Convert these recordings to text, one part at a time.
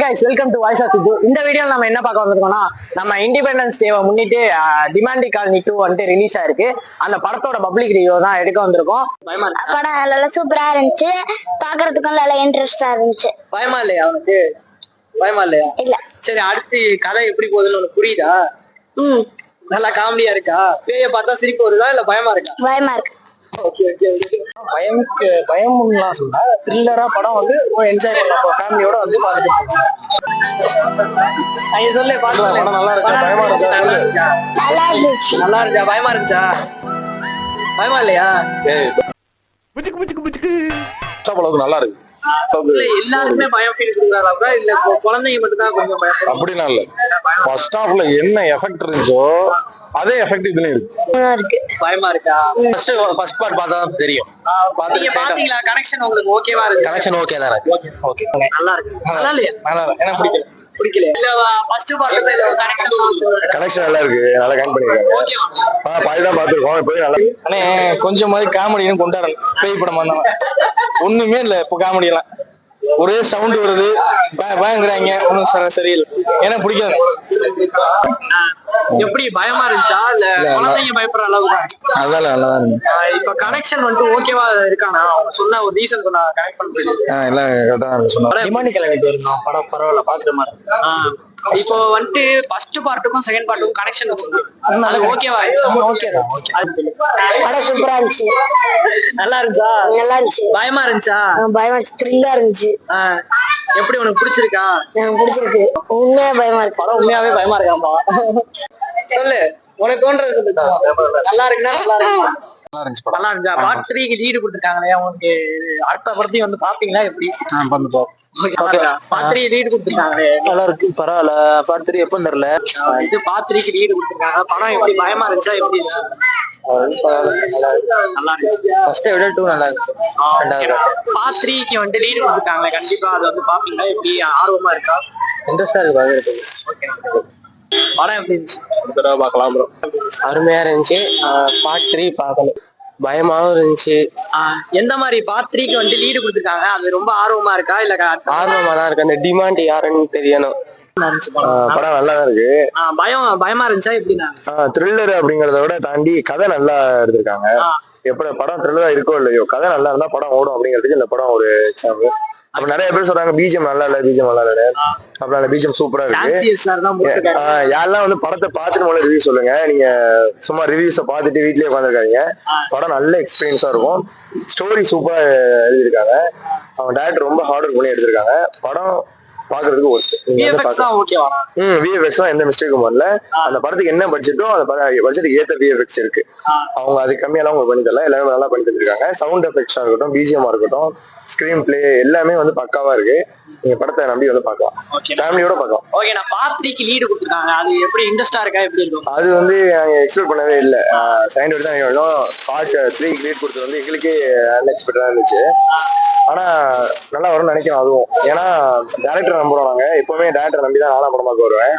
guys, welcome to Voice of Sidhu. இந்த வீடியோல நம்ம என்ன பார்க்க வந்திருக்கோம்னா நம்ம இண்டிபெண்டன்ஸ் டேவை முன்னிட்டு டிமாண்டி காலனி 2 வந்துட்டு ரிலீஸ் ஆயிருக்கு. அந்த படத்தோட பப்ளிக் ரிவ்யூ தான் எடுக்க வந்திருக்கோம். படம் நல்லா சூப்பரா இருந்துச்சு, பாக்குறதுக்கும் நல்லா இன்ட்ரெஸ்டா இருந்துச்சு. பயமா இல்லையா உனக்கு? பயமா இல்லையா? இல்ல. சரி, அடுத்து கதை எப்படி போகுதுன்னு உனக்கு புரியுதா? நல்லா காமெடியா இருக்கா? பேய பார்த்தா சிரிப்பு வருதா இல்ல பயமா இருக்கா? பயமா இருக்கு. பயம்லாம் சொல்ல த்ரில்லரா படம் வந்து என்ஜாய் பண்ணலாம், ஃபேமிலியோட வந்து பார்த்துட்டு சொல்லு. படம் நல்லா இருக்கா? பயமா இருக்கா? நல்லா இருந்துச்சு. நல்லா இருந்துச்சா? பயமா இருந்துச்சா? பயமா இல்லையா? நல்லா இருக்கு. எல்லாருமே பயம் ஃபீல் கொடுக்குறாங்களா இல்ல குழந்தைங்க மட்டும் தான் கொஞ்சம் பயம்? அப்படிலாம் இல்ல, ஃபர்ஸ்ட் ஹாஃப்ல என்ன எஃபெக்ட் இருந்துச்சோ அதே எஃபெக்ட் இதுலயும் இருக்கு. பயமா இருக்கா? ஃபர்ஸ்ட் பார்ட் பார்த்தா தெரியும். நீங்க பாத்தீங்களா? கனெக்ஷன் உங்களுக்கு ஓகேவா இருக்கு? கனெக்ஷன் ஓகே தான் இருக்கு. ஓகே, நல்லா இருக்கு. நல்லா இல்லையா? நல்லா இருக்கு. எனக்கு பிடிக்கல இல்ல ஃபர்ஸ்ட் பார்ட்ல கனெக்ஷன் நல்லா இருக்கு. நல்லா கனெக்ட் பண்ணிருக்காங்க. ஓகேவா? பாதி தான் பாத்துறோம். இப்போ நல்லா அண்ணே கொஞ்சம் மாதிரி காமெடியும் கொண்டாடணும். பேய் படம் பண்ணாம ஒண்ணுமே இல்ல. இப்போ காமெடி எல்லாம் ஒரே சவுண்ட் வருது, பயங்கறாங்க. ஒன்னும் சரியில்லை. எனக்கு பிடிக்காது. எப்படி பயமா இருந்துச்சா இல்ல குழந்தைங்க பயப்படுற அளவுக்கு தான்? அதெல்லாம் நல்லா இருக்கு. இப்ப கனெக்ஷன் வந்து ஓகேவா இருக்கானா? அவங்க சொன்ன ஒரு ரீசன் நான் கனெக்ட் பண்றேன். எல்லாம் கரெக்டா சொன்னாங்க. டிமாண்டி காலனி போயிருந்தோம். படம் பரவாயில்ல, பாக்குற மாதிரி. இப்போ வந்துட்டு ஃபர்ஸ்ட் பார்ட்டுக்கும் செகண்ட் பார்ட்டுக்கும் கனெக்ஷன் வச்சிருக்கோம். அது ஓகேவா? ஓகே தான். ஓகே. படம் சூப்பரா இருந்துச்சு. நல்லா இருந்துச்சா? நல்லா இருந்துச்சு. பயமா இருந்துச்சா? பயமா த்ரில்லா இருந்துச்சு. எப்படி உனக்கு பிடிச்சிருக்கா? எனக்கு பிடிச்சிருக்கு. உண்மையா பயமா இருக்கு. படம் உண்மையாவே பயமா இருக்காம்பா. சொல்லு, உனக்கு தோன்றது நல்லா இருக்குன்னா நல்லா இருக்கு. நல்லா இருந்துச்சா? பார்ட் 3க்கு லீடு கொடுத்துருக்காங்களே, உங்களுக்கு அடுத்த படத்தையும் வந்து பாப்பீங்களா? எப்படி பார்ட் 3 லீடு கொடுத்துருக்காங்களே, நல்லா இருக்கு. பரவாயில்ல. பார்ட் 3 எப்போ தெரியல. இது பார்ட் 3க்கு லீடு கொடுத்துருக்காங்க. படம் எப்படி பயமா இருந்துச்சா? எப்படி நல்லா இருக்கு. ஃபர்ஸ்ட் விட 2 நல்லா இருக்கு. பார்ட் 3க்கு வந்து லீடு கொடுத்துருக்காங்க. கண்டிப்பா அது வந்து பாப்பீங்களா? எப்படி ஆர்வமா இருக்கா? இன்ட்ரெஸ்டா இருக்கு பாக்குறதுக்கு. படம் எப்படி இருந்துச்சு? பார்க்கலாம் ப்ரோ. அருமையா இருந்துச்சு. பார்ட் 3 பார்க்கணும். பயமாவும் இருந்துச்சு. எந்த மாதிரி பார்ட் 3க்கு வந்து லீடு கொடுத்துருக்காங்க, அது ரொம்ப ஆர்வமா இருக்கா இல்ல? ஆர்வமா தான் இருக்கு. அந்த டிமாண்ட் யாருன்னு தெரியணும். படம் நல்லா தான் இருக்கு. பயமா இருந்துச்சா? எப்படி த்ரில்லர் அப்படிங்கறத விட தாண்டி கதை நல்லா எடுத்திருக்காங்க. எப்படி படம் த்ரில்லரா இருக்கோ இல்லையோ, கதை நல்லா இருந்தா படம் ஓடும் அப்படிங்கிறதுக்கு இந்த படம் ஒரு எக்ஸாம்பிள். அப்ப நிறைய பேர் சொல்றாங்க பிஜிஎம் நல்லா இல்ல, பிஜிஎம் நல்லா இல்ல. அப்புறம் அந்த பிஜிஎம் சூப்பரா இருக்கு. யாரெல்லாம் வந்து படத்தை பார்த்துட்டு முதல்ல ரிவ்யூ சொல்லுங்க. நீங்க சும்மா ரிவ்யூஸை பார்த்துட்டு வீட்லயே உட்காந்துருக்காங்க. படம் நல்ல எக்ஸ்பீரியன்ஸா இருக்கும். ஸ்டோரி சூப்பரா எழுதியிருக்காங்க. அவங்க டைரக்டர் ரொம்ப ஹார்ட் ஒர்க் பண்ணி எடுத்திருக்காங்க. படம் பாக்குறதுக்கு ஒர்த்து. விஎஃப்எக்ஸ் எந்த மிஸ்டேக்கும் வரல. அந்த படத்துக்கு என்ன பட்ஜெட்டோ அந்த பட்ஜெட்டுக்கு ஏத்த விஎஃப்எக்ஸ் இருக்கு. அவங்க அது கம்மியெல்லாம் அவங்க பண்ணி தரல, எல்லாமே நல்லா பண்ணி தந்துருக்காங்க. சவுண்ட் எஃபெக்ட்ஸா இருக்கட்டும், பிஜிஎம்மா இருக்கட்டும், ஸ்கிரீன் பிளே எல்லாமே வந்து பக்காவா இருக்கு. நீங்க படத்தை நம்பி வந்து பார்க்கலாம், ஃபேமிலியோட பார்க்கலாம். ஓகே, நான் பார்ட் 3க்கு லீடு கொடுத்துருக்காங்க. அது எப்படி இன்ட்ரெஸ்டா இருக்கா? எப்படி இருக்கும்? அது வந்து நாங்க எக்ஸ்பெக்ட் பண்ணவே இல்லை. செகண்ட் தான் பார்ட் 3க்கு லீட் கொடுத்தது வந்து எங்களுக்கே அன்எக்ஸ்பெக்டடா இருந்துச்சு. ஆனா நல்லா வரும்னு நினைக்கிறோம். அதுவும் ஏன்னா டேரக்டர் நம்புறோம். நாங்க எப்பவுமே டேரக்டர் நம்பி தான் நாலாம் படமாக்க வருவேன்.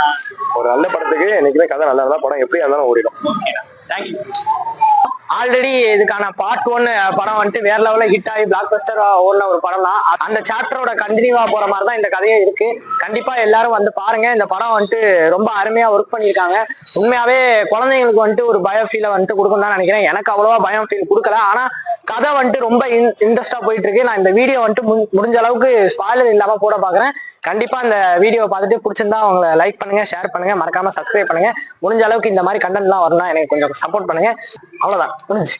ஒரு நல்ல படத்துக்கு என்னைக்குமே கதை நல்லா இருந்தா படம் எப்படியா இருந்தாலும் ஓடிடும். ஆல்ரெடி இதுக்கான பார்ட் 1 படம் வந்துட்டு வேற லெவல்ல ஹிட் ஆகி பிளாக் பஸ்டர் ஓடின ஒரு படம் தான். அந்த சாப்டரோட கண்டினியூவா போற மாதிரி தான் இந்த கதையும் இருக்கு. கண்டிப்பா எல்லாரும் வந்து பாருங்க. இந்த படம் வந்துட்டு ரொம்ப அருமையா ஒர்க் பண்ணியிருக்காங்க. உண்மையாவே குழந்தைங்களுக்கு வந்துட்டு ஒரு பய ஃபீலை வந்துட்டு கொடுக்கும் தான் நினைக்கிறேன். எனக்கு அவ்வளவா பயம் ஃபீல் கொடுக்கல. ஆனா கதை வந்துட்டு ரொம்ப இன்ட்ரெஸ்டா போயிட்டு இருக்கு. நான் இந்த வீடியோ வந்துட்டு முடிஞ்ச அளவுக்கு ஸ்பாயிலர் இல்லாம போட பாக்குறேன். கண்டிப்பா இந்த வீடியோவை பார்த்துட்டு பிடிச்சிருந்தா அவங்களை லைக் பண்ணுங்க, ஷேர் பண்ணுங்க, மறக்காம சப்ஸ்கிரைப் பண்ணுங்க. முடிஞ்ச அளவுக்கு இந்த மாதிரி கண்டென்ட் எல்லாம் வரணும், எனக்கு கொஞ்சம் சப்போர்ட் பண்ணுங்க. அவ்வளவுதான், முடிஞ்சு.